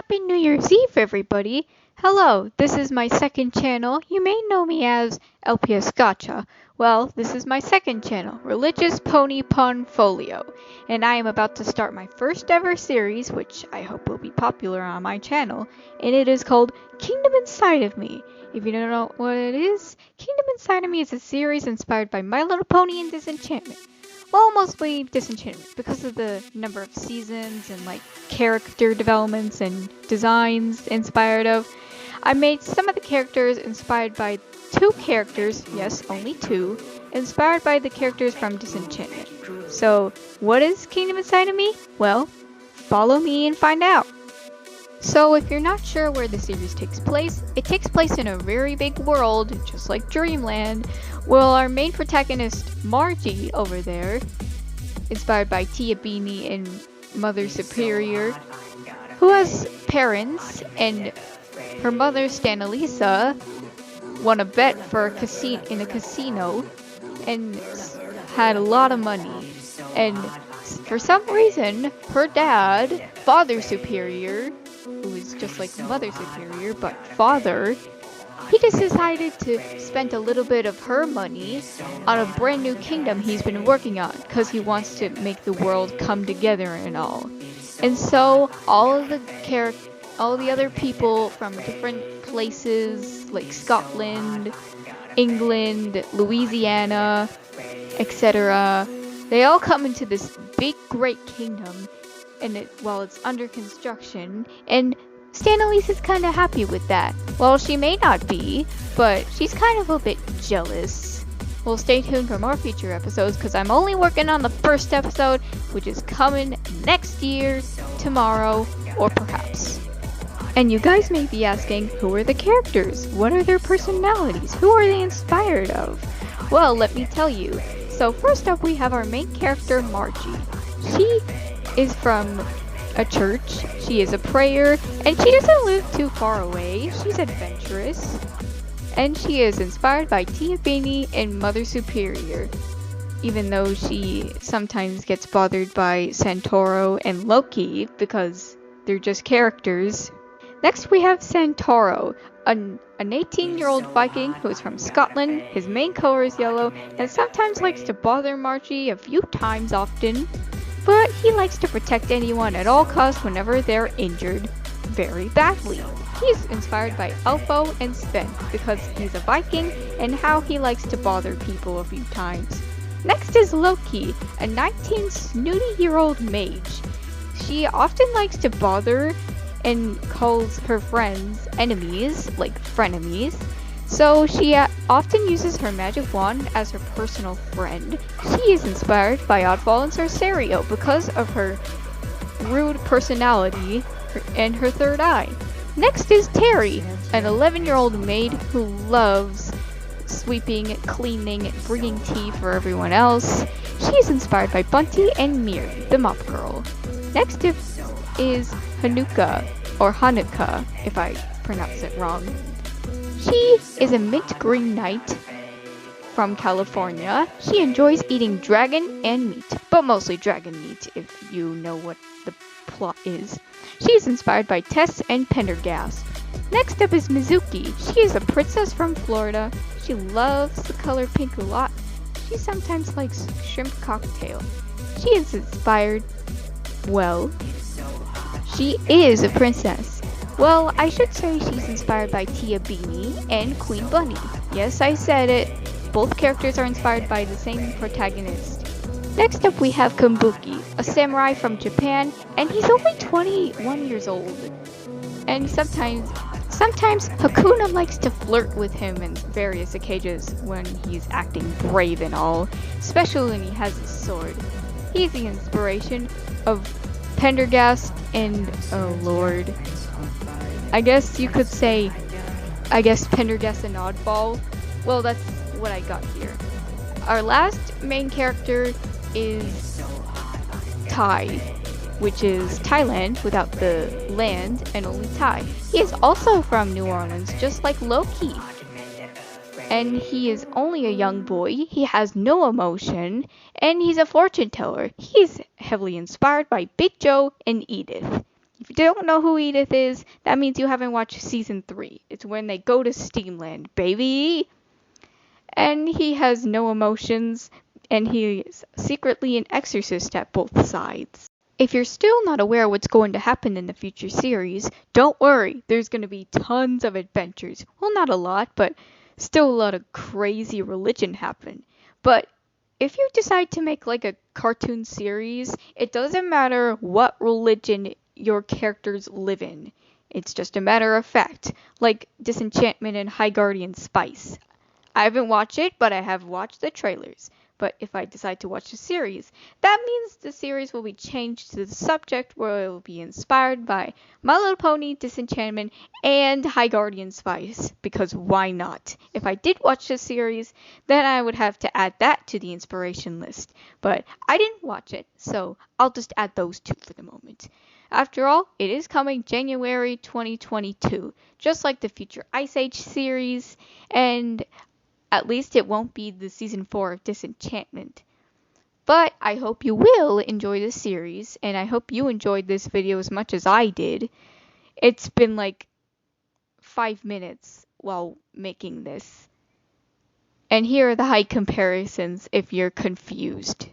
Happy New Year's Eve, everybody! Hello, this is my second channel. You may know me as LPS Gotcha. Well, this is my second channel, Religious Pony Pun Folio, and I am about to start my first ever series, which I hope will be popular on my channel, and it is called Kingdom Inside of Me. If you don't know what it is, Kingdom Inside of Me is a series inspired by My Little Pony and Disenchantment. Well, mostly Disenchantment, because of the number of seasons and character developments and designs inspired of. I made some of the characters inspired by two characters, yes, only two, inspired by the characters from Disenchantment. So, what is Kingdom Inside of Me? Well, follow me and find out. So if you're not sure where the series takes place, it takes place in a very big world, just like Dreamland. Well, our main protagonist, Margie, over there, inspired by Tia Beanie and Mother Superior, who has parents, and her mother, Stanalisa, won a bet for in a casino and had a lot of money. And for some reason, her dad, Father Superior, who is just like Mother Superior, but father, he just decided to spend a little bit of her money on a brand new kingdom he's been working on, because he wants to make the world come together and all. And so all the other people from different places like Scotland, England, Louisiana, etc., they all come into this big great kingdom, and while it's under construction, and Stanalisa's kind of happy with that. Well, she may not be, but she's kind of a bit jealous. Well, stay tuned for more future episodes, because I'm only working on the first episode, which is coming next year, tomorrow, or perhaps. And you guys may be asking, who are the characters? What are their personalities? Who are they inspired of? Well, let me tell you. So first up, we have our main character, Margie. She is from a church, she is a prayer, and she doesn't live too far away. She's adventurous, and she is inspired by Tia Beanie and Mother Superior, even though she sometimes gets bothered by Santoro and Loki because they're just characters. Next we have Santoro, an 18-year-old Viking who is from Scotland. His main color is yellow and sometimes likes to bother Margie a few times often. But he likes to protect anyone at all costs whenever they're injured very badly. He's inspired by Elfo and Sven because he's a Viking and how he likes to bother people a few times. Next is Loki, a 19-snooty-year-old mage. She often likes to bother and calls her friends enemies, like frenemies. So she often uses her magic wand as her personal friend. She is inspired by Oddball and Cercerio because of her rude personality and her third eye. Next is Terry, an 11-year-old maid who loves sweeping, cleaning, bringing tea for everyone else. She is inspired by Bunty and Miri, the mop girl. Next is Hanukkah, or Hanukkah, if I pronounce it wrong. She is a mint green knight from California. She enjoys eating dragon and meat, but mostly dragon meat if you know what the plot is. She is inspired by Tess and Pendergast. Next up is Mizuki. She is a princess from Florida. She loves the color pink a lot. She sometimes likes shrimp cocktail. She is inspired, well, she is a princess. Well, I should say she's inspired by Tia Beanie and Queen Bunny. Yes, I said it. Both characters are inspired by the same protagonist. Next up we have Kabuki, a samurai from Japan, and he's only 21 years old. And sometimes Hakuna likes to flirt with him in various occasions when he's acting brave and all, especially when he has his sword. He's the inspiration of Pendergast and, oh lord, I guess you could say, Pendergast and Oddball. Well, that's what I got here. Our last main character is Thai, which is Thailand without the land and only Thai. He is also from New Orleans, just like Loki. And he is only a young boy, he has no emotion, and he's a fortune teller. He's heavily inspired by Big Joe and Edith. If you don't know who Edith is, that means you haven't watched season 3. It's when they go to Steamland, baby! And he has no emotions, and he is secretly an exorcist at both sides. If you're still not aware what's going to happen in the future series, don't worry, there's going to be tons of adventures. Well, not a lot, but still a lot of crazy religion happen. But if you decide to make like a cartoon series, it doesn't matter what religion your characters live in. It's just a matter of fact, like Disenchantment and High Guardian Spice. I haven't watched it, but I have watched the trailers. But if I decide to watch the series, that means the series will be changed to the subject where it will be inspired by My Little Pony, Disenchantment, and High Guardian Spice. Because why not? If I did watch the series, then I would have to add that to the inspiration list. But I didn't watch it, so I'll just add those two for the moment. After all, it is coming January 2022, just like the future Ice Age series, and at least it won't be the season 4 of Disenchantment. But I hope you will enjoy the series, and I hope you enjoyed this video as much as I did. It's been like 5 minutes while making this. And here are the height comparisons if you're confused.